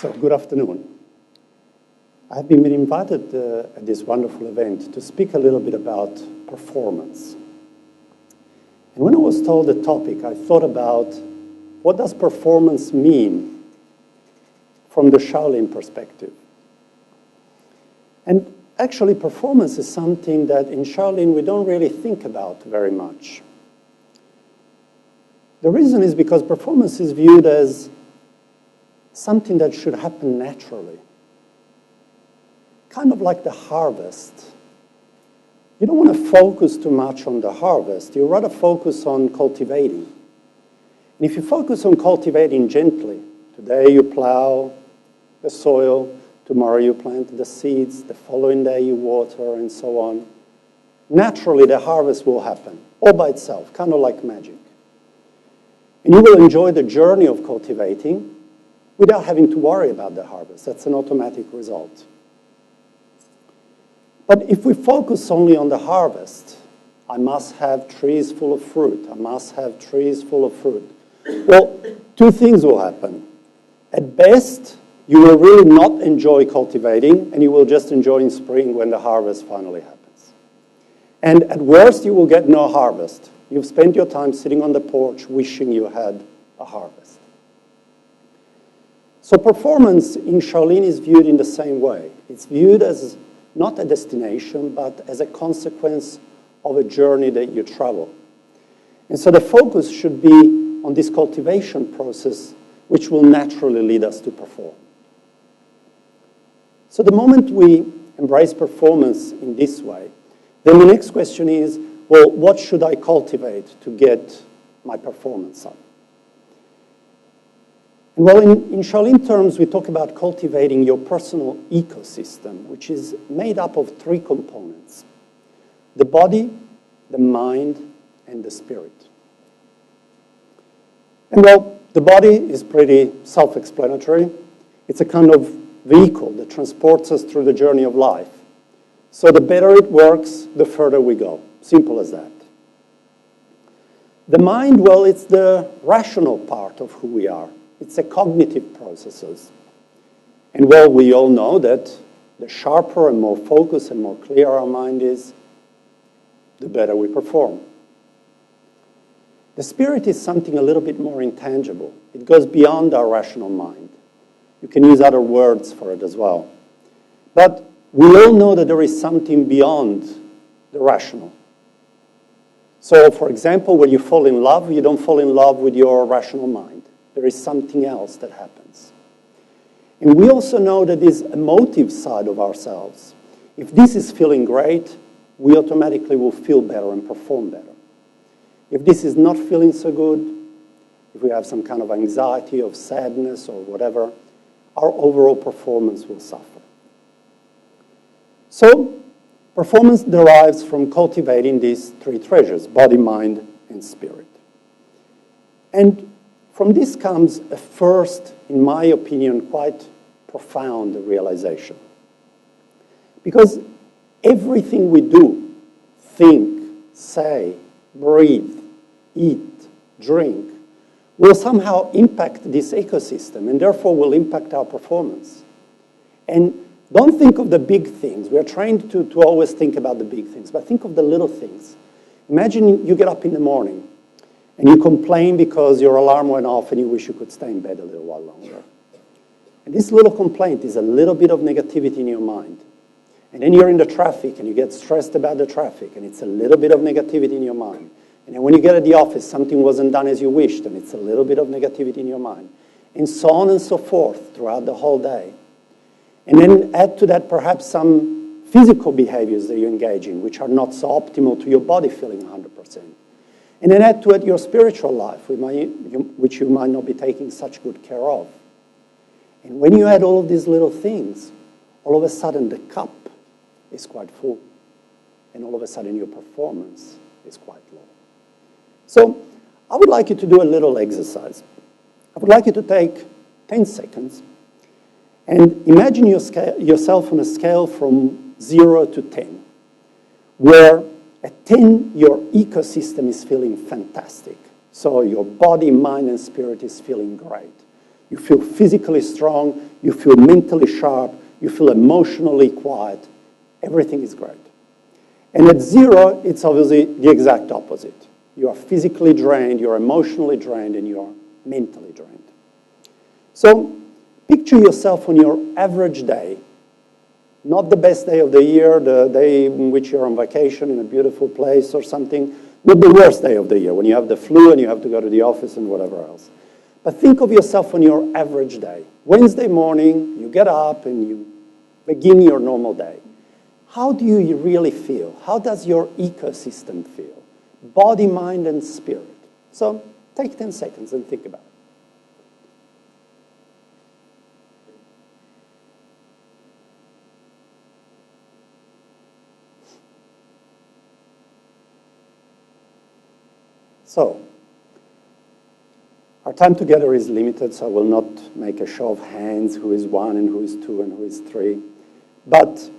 So, good afternoon. I've been invited at this wonderful event to speak a little bit about performance. And when I was told the topic, I thought about what does performance mean from the Shaolin perspective. And actually, performance is something that in Shaolin we don't really think about very much. The reason is because performance is viewed as something that should happen naturally. Kind of like the harvest. You don't want to focus too much on the harvest. You rather focus on cultivating. And if you focus on cultivating gently, today you plow the soil, tomorrow you plant the seeds, the following day you water, and so on, naturally the harvest will happen, all by itself, kind of like magic. And you will enjoy the journey of cultivating without having to worry about the harvest. That's an automatic result. But if we focus only on the harvest, I must have trees full of fruit. I must have trees full of fruit. Well, two things will happen. At best, you will really not enjoy cultivating, and you will just enjoy in spring when the harvest finally happens. And at worst, you will get no harvest. You've spent your time sitting on the porch wishing you had a harvest. So performance in Shaolin is viewed in the same way. It's viewed as not a destination, but as a consequence of a journey that you travel. And so the focus should be on this cultivation process, which will naturally lead us to perform. So the moment we embrace performance in this way, then the next question is, well, what should I cultivate to get my performance up? And well, in Shaolin terms, we talk about cultivating your personal ecosystem, which is made up of three components: the body, the mind, and the spirit. And well, the body is pretty self-explanatory. It's a kind of vehicle that transports us through the journey of life. So the better it works, the further we go. Simple as that. The mind, well, it's the rational part of who we are. It's the cognitive processes. And well, we all know that the sharper and more focused and more clear our mind is, the better we perform. The spirit is something a little bit more intangible. It goes beyond our rational mind. You can use other words for it as well. But we all know that there is something beyond the rational. So, for example, when you fall in love, you don't fall in love with your rational mind. There is something else that happens. And we also know that this emotive side of ourselves, if this is feeling great, we automatically will feel better and perform better. If this is not feeling so good, if we have some kind of anxiety or sadness or whatever, our overall performance will suffer. So, performance derives from cultivating these three treasures: body, mind, and spirit. And from this comes a first, in my opinion, quite profound realization. Because everything we do, think, say, breathe, eat, drink, will somehow impact this ecosystem and therefore will impact our performance. And don't think of the big things. We are trained to always think about the big things, but think of the little things. Imagine you get up in the morning and you complain because your alarm went off and you wish you could stay in bed a little while longer. And this little complaint is a little bit of negativity in your mind. And then you're in the traffic and you get stressed about the traffic and it's a little bit of negativity in your mind. And then when you get at the office, something wasn't done as you wished and it's a little bit of negativity in your mind. And so on and so forth throughout the whole day. And then add to that perhaps some physical behaviors that you engage in, which are not so optimal to your body feeling 100%. And then add to it your spiritual life, which you might not be taking such good care of. And when you add all of these little things, all of a sudden the cup is quite full. And all of a sudden your performance is quite low. So I would like you to do a little exercise. I would like you to take 10 seconds and imagine yourself on a scale from 0 to 10, where at 10, your ecosystem is feeling fantastic. So your body, mind, and spirit is feeling great. You feel physically strong, you feel mentally sharp, you feel emotionally quiet. Everything is great. And at 0, it's obviously the exact opposite. You are physically drained, you're emotionally drained, and you're mentally drained. So picture yourself on your average day, not the best day of the year, the day in which you're on vacation in a beautiful place or something, not the worst day of the year when you have the flu and you have to go to the office and whatever else. But think of yourself on your average day. Wednesday morning, you get up and you begin your normal day. How do you really feel? How does your ecosystem feel? Body, mind, and spirit. So take 10 seconds and think about it. So, our time together is limited, so I will not make a show of hands, who is 1 and who is 2 and who is 3. But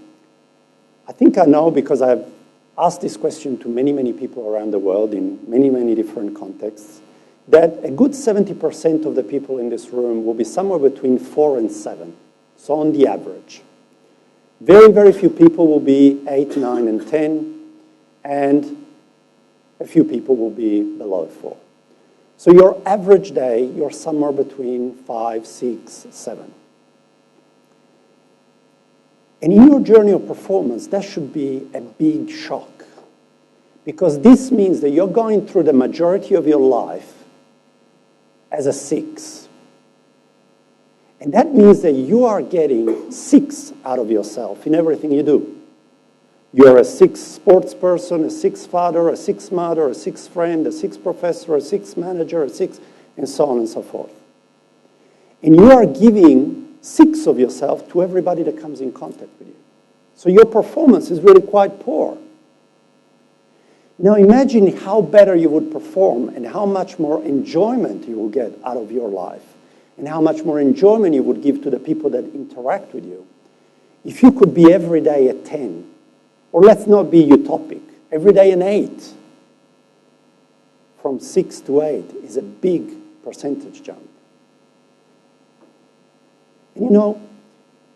I think I know, because I've asked this question to many, many people around the world in many, many different contexts, that a good 70% of the people in this room will be somewhere between 4 and 7, so on the average. Very, very few people will be 8, 9, and 10, and a few people will be below 4. So your average day, you're somewhere between 5, 6, 7. And in your journey of performance, that should be a big shock. Because this means that you're going through the majority of your life as a 6. And that means that you are getting 6 out of yourself in everything you do. You're a 6 sports person, a 6 father, a 6 mother, a 6 friend, a 6 professor, a 6 manager, a 6, and so on and so forth. And you are giving 6 of yourself to everybody that comes in contact with you. So your performance is really quite poor. Now imagine how better you would perform and how much more enjoyment you will get out of your life and how much more enjoyment you would give to the people that interact with you if you could be every day a 10. Or let's not be utopic. Every day an 8. From 6 to 8 is a big percentage jump. And you know,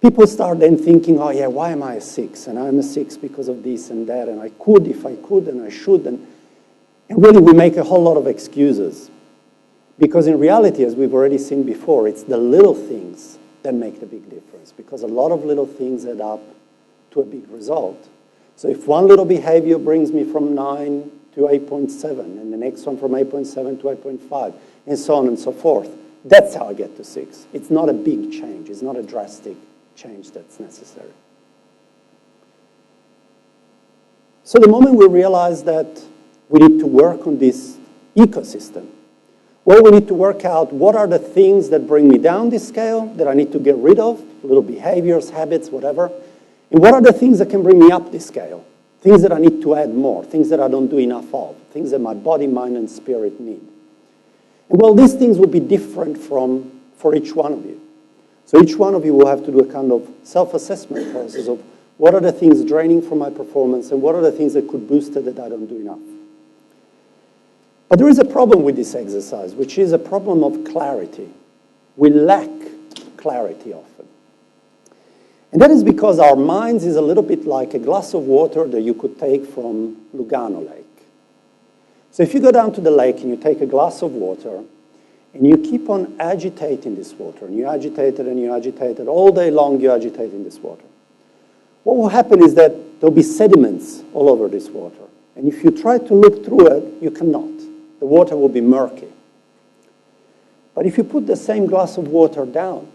people start then thinking, oh yeah, why am I a 6? And I'm a 6 because of this and that, and I could if I could, and I should. And really we make a whole lot of excuses. Because in reality, as we've already seen before, it's the little things that make the big difference. Because a lot of little things add up to a big result. So if one little behavior brings me from 9 to 8.7, and the next one from 8.7 to 8.5, and so on and so forth, that's how I get to 6. It's not a big change. It's not a drastic change that's necessary. So the moment we realize that we need to work on this ecosystem, well, we need to work out what are the things that bring me down this scale that I need to get rid of, little behaviors, habits, whatever. And what are the things that can bring me up this scale? Things that I need to add more, things that I don't do enough of, things that my body, mind, and spirit need. And well, these things will be different for each one of you. So each one of you will have to do a kind of self-assessment process of what are the things draining from my performance and what are the things that could boost it that I don't do enough. But there is a problem with this exercise, which is a problem of clarity. We lack clarity often. And that is because our minds is a little bit like a glass of water that you could take from Lugano Lake. So if you go down to the lake and you take a glass of water and you keep on agitating this water, and you agitate it and you agitate it, all day long you're agitating this water, what will happen is that there'll be sediments all over this water. And if you try to look through it, you cannot. The water will be murky. But if you put the same glass of water down,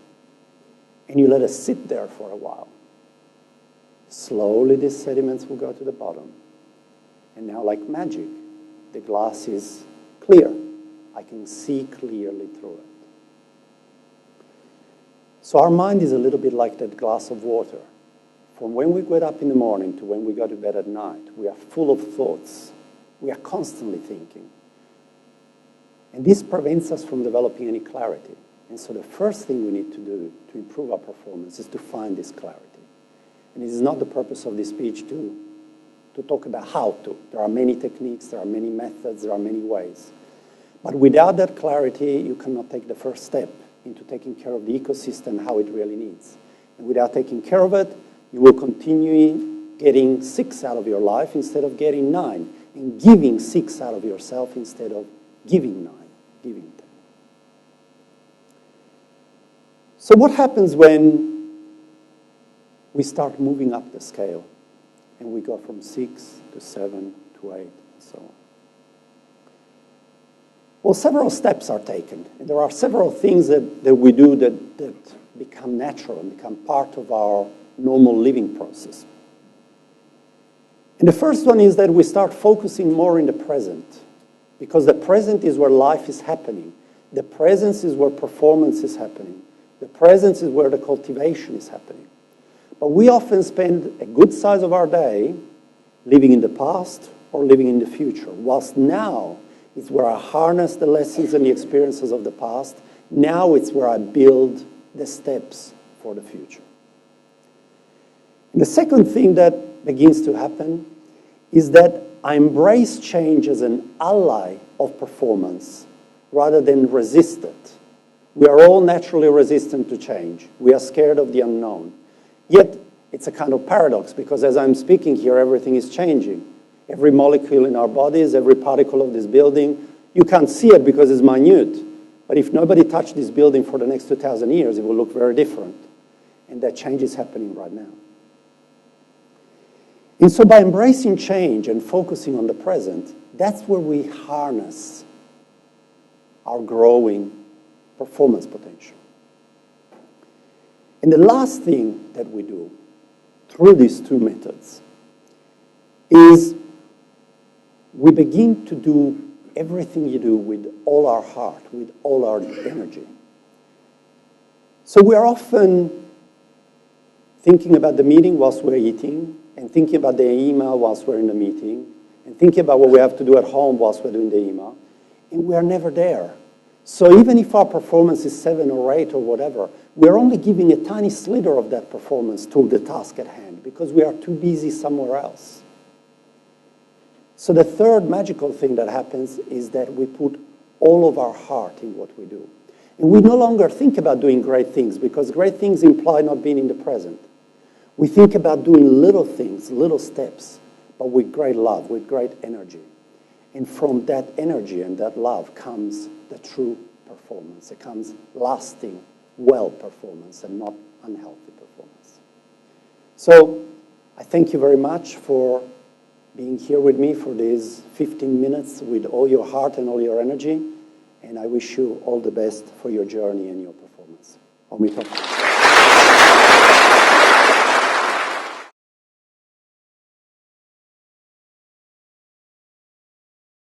and you let it sit there for a while, slowly these sediments will go to the bottom. And now, like magic, the glass is clear. I can see clearly through it. So our mind is a little bit like that glass of water. From when we get up in the morning to when we go to bed at night, we are full of thoughts. We are constantly thinking. And this prevents us from developing any clarity. And so the first thing we need to do to improve our performance is to find this clarity. And it is not the purpose of this speech to talk about how to. There are many techniques, there are many methods, there are many ways. But without that clarity, you cannot take the first step into taking care of the ecosystem how it really needs. And without taking care of it, you will continue getting 6 out of your life instead of getting 9, and giving 6 out of yourself instead of giving 9, giving 10. So what happens when we start moving up the scale and we go from 6 to 7 to 8 and so on? Well, several steps are taken, and there are several things that we do that become natural and become part of our normal living process. And the first one is that we start focusing more in the present, because the present is where life is happening. The present is where performance is happening. The present is where the cultivation is happening. But we often spend a good size of our day living in the past or living in the future, whilst now it's where I harness the lessons and the experiences of the past. Now it's where I build the steps for the future. And the second thing that begins to happen is that I embrace change as an ally of performance rather than resist it. We are all naturally resistant to change. We are scared of the unknown. Yet, it's a kind of paradox, because as I'm speaking here, everything is changing. Every molecule in our bodies, every particle of this building, you can't see it because it's minute. But if nobody touched this building for the next 2,000 years, it will look very different. And that change is happening right now. And so by embracing change and focusing on the present, that's where we harness our growing performance potential. And the last thing that we do through these two methods is we begin to do everything you do with all our heart, with all our energy. So we are often thinking about the meeting whilst we're eating, and thinking about the email whilst we're in the meeting, and thinking about what we have to do at home whilst we're doing the email, and we are never there. So even if our performance is 7 or 8 or whatever, we're only giving a tiny slither of that performance to the task at hand because we are too busy somewhere else. So the third magical thing that happens is that we put all of our heart in what we do. And we no longer think about doing great things, because great things imply not being in the present. We think about doing little things, little steps, but with great love, with great energy. And from that energy and that love comes the true performance. It comes lasting, well performance and not unhealthy performance. So I thank you very much for being here with me for these 15 minutes with all your heart and all your energy. And I wish you all the best for your journey and your performance. Omito.